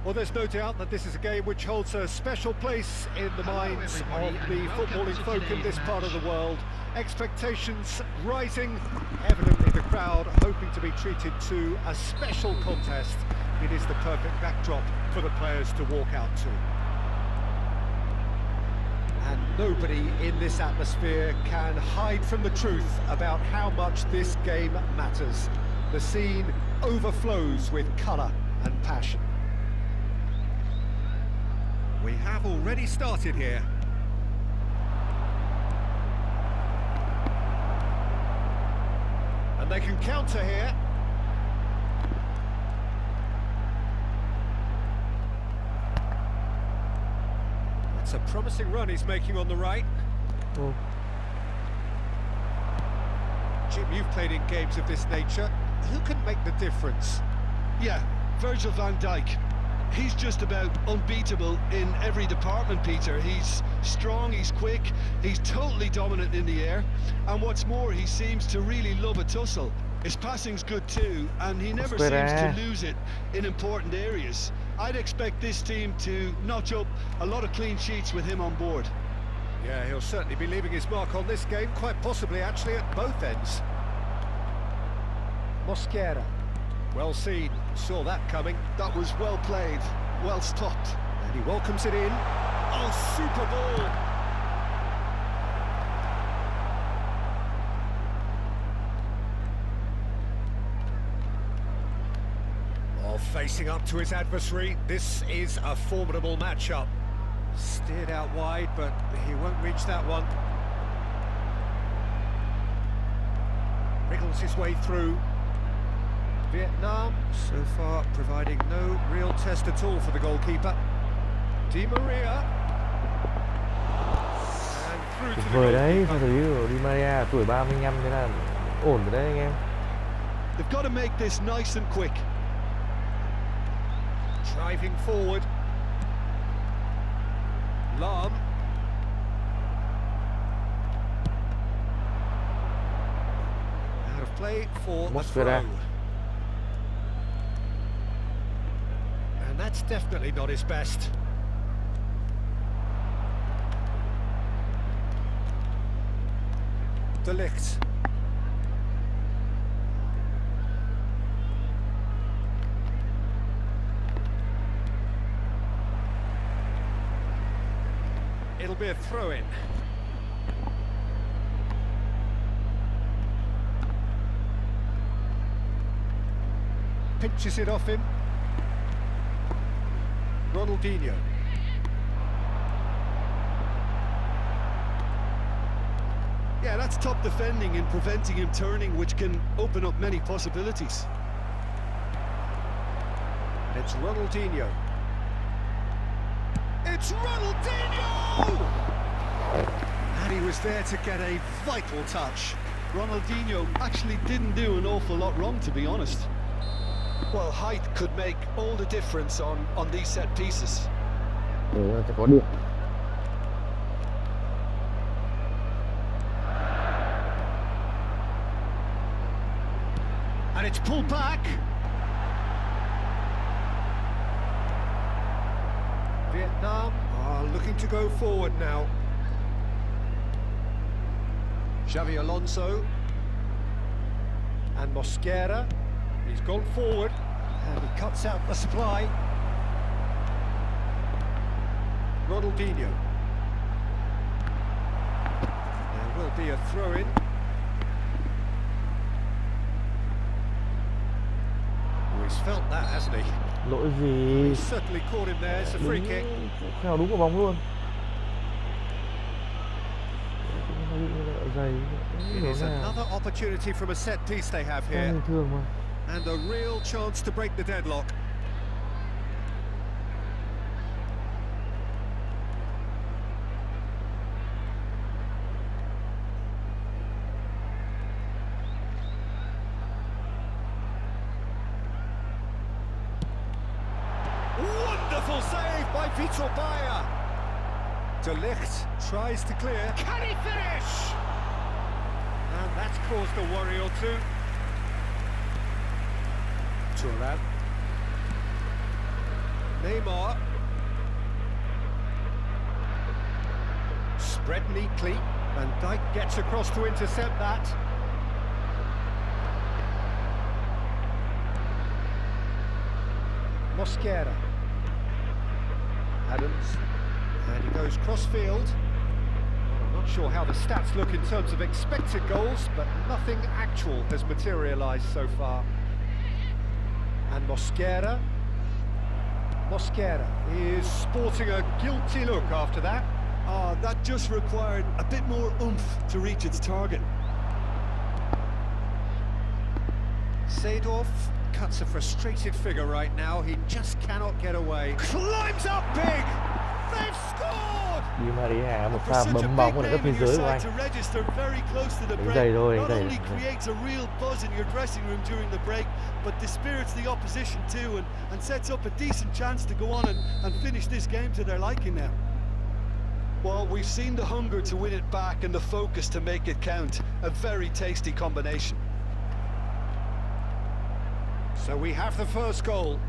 Well, there's no doubt that this is a game which holds a special place in the minds of the footballing folk in this part of the world. Expectations rising, evidently the crowd hoping to be treated to a special contest. It is the perfect backdrop for the players to walk out to. And nobody in this atmosphere can hide from the truth about how much this game matters. The scene overflows with colour and passion. We have already started here. And they can counter here. That's a promising run he's making on the right. Oh. Jim, you've played in games of this nature. Who can make the difference? Yeah, Virgil van Dijk. He's just about unbeatable in every department, Peter. He's strong, he's quick, he's totally dominant in the air, and what's more, he seems to really love a tussle. His passing's good too, and he never seems to lose it in important areas. I'd expect this team to notch up a lot of clean sheets with him on board. Yeah, he'll certainly be leaving his mark on this game, quite possibly actually at both ends. Mosquera. Well seen, saw that coming. That was well played, well stopped. And he welcomes it in. Oh, super ball! Oh, facing up to his adversary, this is a formidable matchup. Steered out wide, but he won't reach that one. Wriggles his way through. Vietnam, so far, providing no real test at all for the goalkeeper. Di Maria. And through to the Vời đấy, pha goalkeeper. xử lý của Di Maria, tuổi 35 thế là ổn rồi đấy anh em. They've got to make this nice and quick. Driving forward. Lam. Out of play for a Mosquera. throw. And that's definitely not his best. De Ligt. It'll be a throw-in. Pinches it off him. Ronaldinho. Yeah, that's top defending and preventing him turning, which can open up many possibilities. And it's Ronaldinho. It's Ronaldinho! And he was there to get a vital touch. Ronaldinho actually didn't do an awful lot wrong, to be honest. Well, height could make all the difference on these set pieces. Sẽ có được. And it's pulled back. Vietnam are looking to go forward now. Xavi Alonso. And Mosquera. He's gone forward. And he cuts out the supply. Ronaldinho. There will be a throw-in. Oh, he's felt that, hasn't he? Lỗi gì? He's certainly caught him there. It's a free kick. Khảo đúng vào bóng luôn. It is another opportunity from a set piece they have here. Bình thường mà. And a real chance to break the deadlock. Wonderful save by Vitor Bayer. De Ligt tries to clear. Can he finish? And that's caused a worry or two. Thuram. Neymar. Spread neatly. Van Dijk gets across to intercept that. Mosquera. Adams. And he goes cross-field. Well, I'm not sure how the stats look in terms of expected goals, but nothing actual has materialised so far. And Mosquera. Mosquera is sporting a guilty look after that. That just required a bit more oomph to reach its target. Seedorf cuts a frustrated figure right now. He just cannot get away. Climbs up big. They've scored. Di Maria một For pha such a bấm big bóng ở name góc bên in your dưới của side anh. to register very close to the Đánh break giày thôi, not đánh only giày. creates a real buzz in your dressing room during the break, but dispirits the opposition too, and sets up a decent chance to go on and finish this game to their liking now. Well, we've seen the hunger to win it back and the focus to make it count. A very tasty combination. So we have the first goal.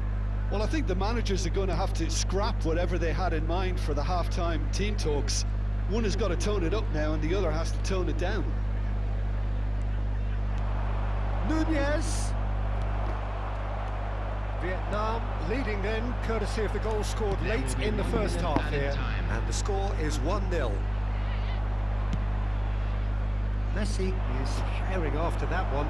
Well, I think the managers are going to have to scrap whatever they had in mind for the half-time team talks. One has got to tone it up now and the other has to tone it down. Nunez. Vietnam leading then, courtesy of the goal scored late in the first half here. And the score is 1-0. Messi is herring after that one.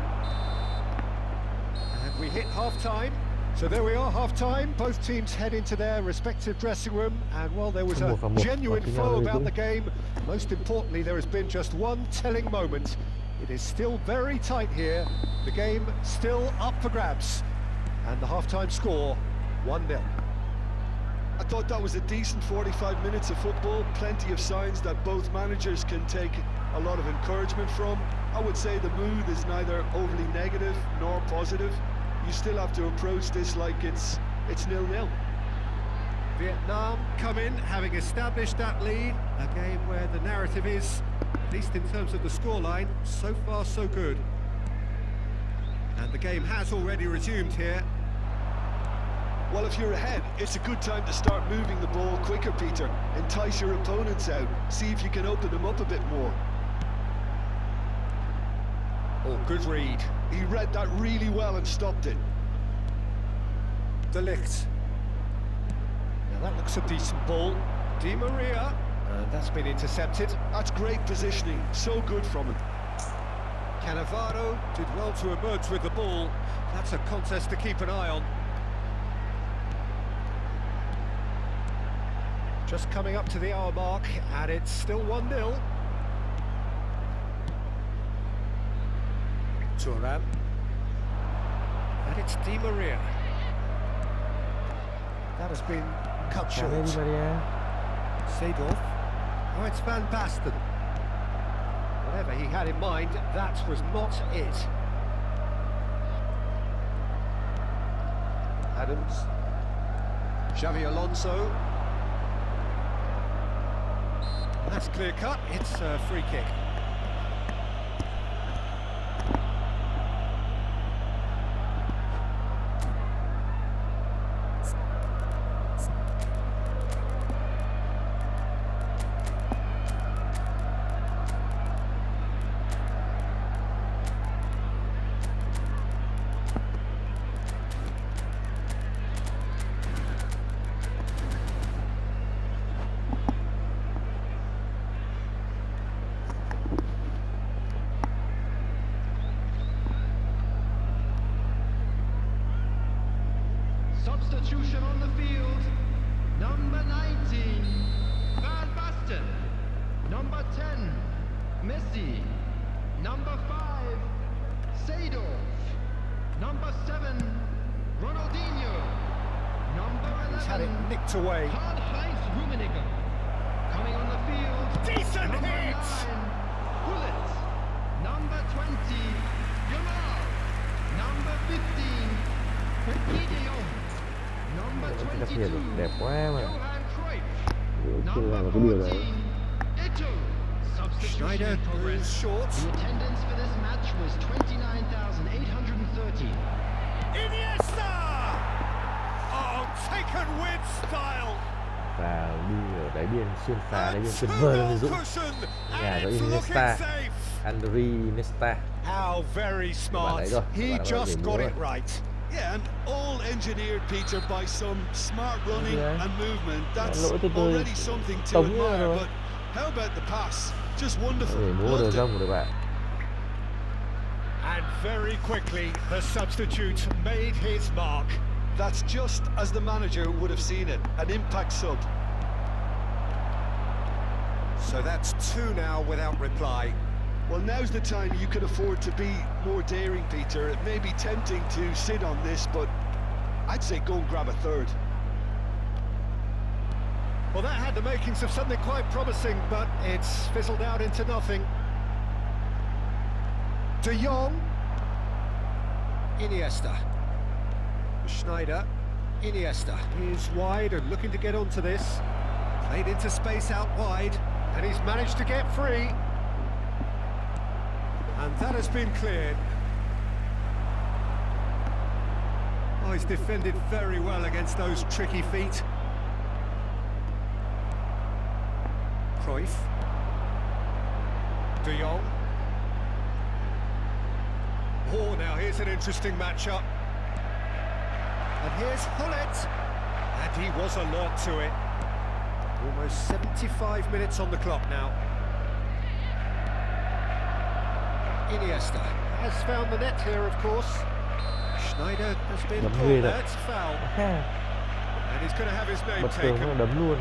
And we hit half-time. So there we are, half-time. Both teams head into their respective dressing room. And while there was a genuine flow about the game, most importantly, there has been just one telling moment. It is still very tight here. The game still up for grabs. And the half-time score, 1-0. I thought that was a decent 45 minutes of football. Plenty of signs that both managers can take a lot of encouragement from. I would say the mood is neither overly negative nor positive. You still have to approach this like it's 0-0. Vietnam come in, having established that lead. A game where the narrative is, at least in terms of the scoreline, so far so good. And the game has already resumed here. Well, if you're ahead, it's a good time to start moving the ball quicker, Peter. Entice your opponents out. See if you can open them up a bit more. Oh, good read. He read that really well and stopped it. De Ligt. Now that looks a decent ball. Di Maria. And that's been intercepted. That's great positioning. So good from him. Cannavaro did well to emerge with the ball. That's a contest to keep an eye on. Just coming up to the hour mark, and it's still 1-0. Thuram. And it's Di Maria. That has been cut short. Di Maria. Seedorf. Oh, it's Van Basten. Whatever he had in mind, that was not it. Adams. Xavi Alonso. That's clear cut, it's a free kick. Substitution on the field. Number 19, Van Basten. Number 10, Messi. Number 5, Seedorf. Number 7, Ronaldinho. Number 11, He's had it nicked away. Karl-Heinz Rummenigge. Coming on the field. Decent number hit! 9, Gullit. Number 20, Yamal. Number 15, Frenkie de Jong. Number Đặc biệt 22, đẹp quá mà. Johan Cruyff. Chưa làm Number cái điều đấy. 14, Ito. Substitution Schneider in is progress. short. The attendance for this match was 29,830. Iniesta! Oh, taken with style. Và đi ở đáy biên, xuyên phá đáy And biên tuyệt vời luôn two-goal Dũng. cushion, Nhà and có it's looking Iniesta, safe. Andriy Iniesta. How very smart. đấy rồi, He bạn đã just điểm got rồi. it right. Yeah, and all engineered, Peter, by some smart running Yeah. and movement. That's lỗi từ từ already something to tống ra admire. rồi. But how about the pass? Just wonderful. Để mua Loved đồ it. rông của bạn. And very quickly, the substitute made his mark. That's just as the manager would have seen it. An impact sub. So that's two now without reply. Well, now's the time you can afford to be more daring, Peter. It may be tempting to sit on this, but I'd say go and grab a third. Well, that had the makings of something quite promising, but it's fizzled out into nothing. De Jong. Iniesta. Schneider. Iniesta is wide and looking to get onto this. Played into space out wide, and he's managed to get free. And that has been cleared. Oh, he's defended very well against those tricky feet. Cruyff. De Jong. Oh, now here's an interesting matchup. And here's Gullit. And he was alert to it. Almost 75 minutes on the clock now. Iniesta has found the net here, of course. Schneider has been Đấm ghê pulled thật. there, it's foul. Ha, And he's going to have his name bất thường nó taken. đấm luôn.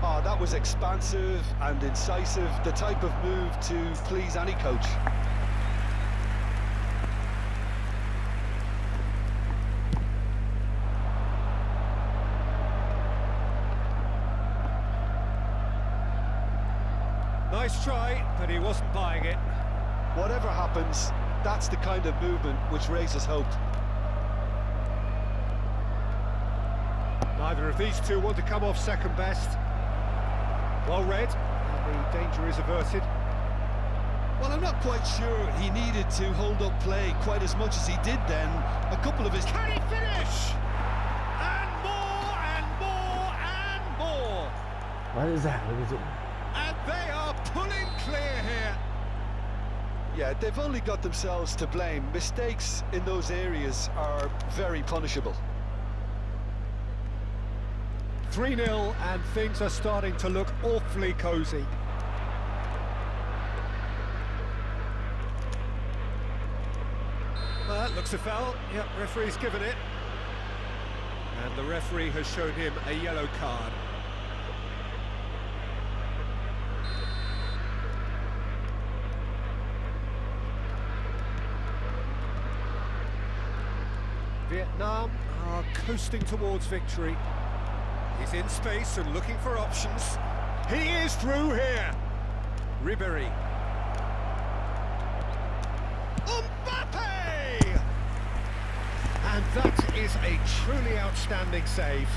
Oh, that was expansive and incisive, the type of move to please any coach. Nice try, but he wasn't buying it. Whatever happens, that's the kind of movement which raises hope. Neither of these two want to come off second best. Well read, and the danger is averted. Well, I'm not quite sure he needed to hold up play quite as much as he did then. A couple of his... Can he finish? And more, and more, and more. Quá dễ dàng luôn Dũng. And they are pulling clear here. Yeah, they've only got themselves to blame. Mistakes in those areas are very punishable. 3-0, and things are starting to look awfully cosy. Well, that looks a foul. Yep, referee's given it. And the referee has shown him a yellow card. Vietnam are coasting towards victory. He's in space and looking for options. He is through here. Ribéry. Mbappe! And that is a truly outstanding save.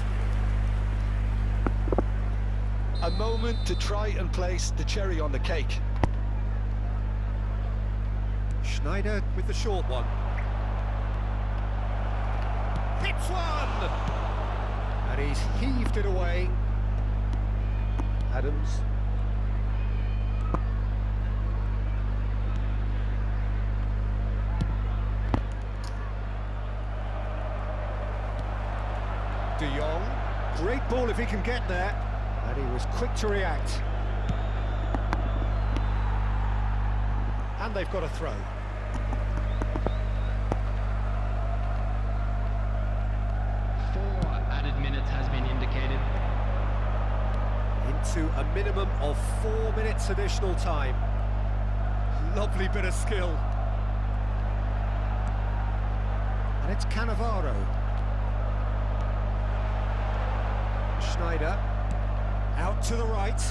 A moment to try and place the cherry on the cake. Schneider with the short one. Hits one! And he's heaved it away. Adams. Duong. Great ball if he can get there. And he was quick to react. And they've got a throw. Added minutes has been indicated. Into a minimum of 4 minutes additional time. Lovely bit of skill. And it's Cannavaro. Schneider. Out to the right.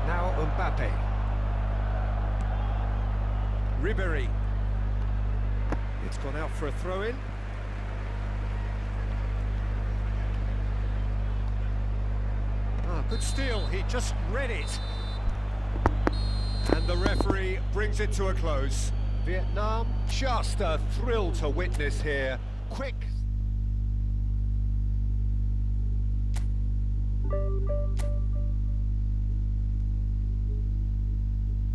Now Mbappe. Ribéry. It's gone out for a throw-in. Good steal, he just read it. And the referee brings it to a close. Vietnam, just a thrill to witness here. Quick.